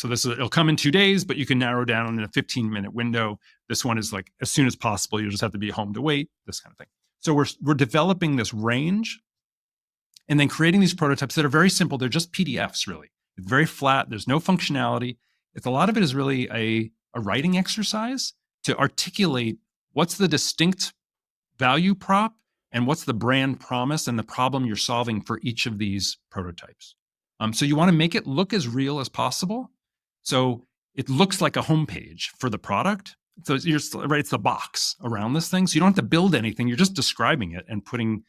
So it'll come in 2 days, but you can narrow down in a 15-minute window. This one is like as soon as possible. You just have to be home to wait, this kind of thing. So we're developing this range and then creating these prototypes that are very simple. They're just PDFs, really. It's very flat. There's no functionality. A lot of it is really a writing exercise to articulate what's the distinct value prop and what's the brand promise and the problem you're solving for each of these prototypes. So you want to make it look as real as possible. So it looks like a homepage for the product. So it's the box around this thing. So you don't have to build anything. You're just describing it and putting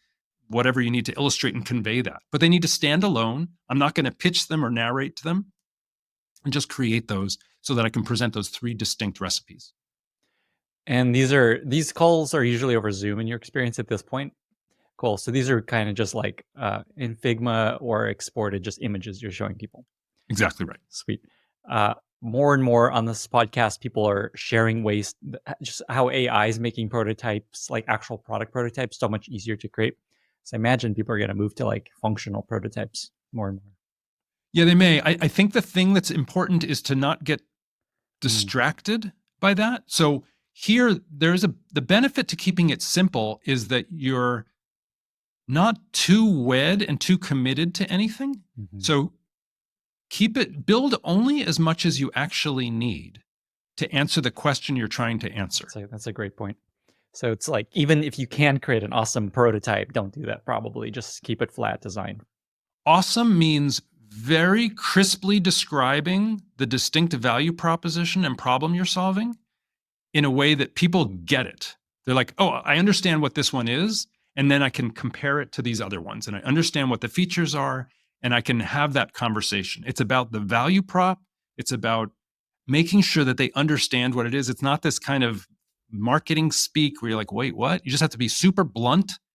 whatever you need to illustrate and convey that. But they need to stand alone. I'm not going to pitch them or narrate to them, and just create those so that I can present those 3 distinct recipes. And these calls are usually over Zoom in your experience at this point? Cool. So these are kind of just like in Figma or exported just images you're showing people. Exactly right. Sweet. More and more on this podcast, people are sharing ways, just how AI is making prototypes, like actual product prototypes, so much easier to create. So I imagine people are going to move to like functional prototypes more and more. Yeah, they may. I think the thing that's important is to not get distracted by that. So here, the benefit to keeping it simple is that you're not too wed and too committed to anything. So build only as much as you actually need to answer the question you're trying to answer. That's a great point. So it's like, even if you can create an awesome prototype, don't do that probably. Just keep it flat design. Awesome means very crisply describing the distinct value proposition and problem you're solving in a way that people get it. They're like, oh, I understand what this one is, and then I can compare it to these other ones, and I understand what the features are, and I can have that conversation. It's about the value prop. It's about making sure that they understand what it is. It's not this kind of marketing speak where you're like, wait, what? You just have to be super blunt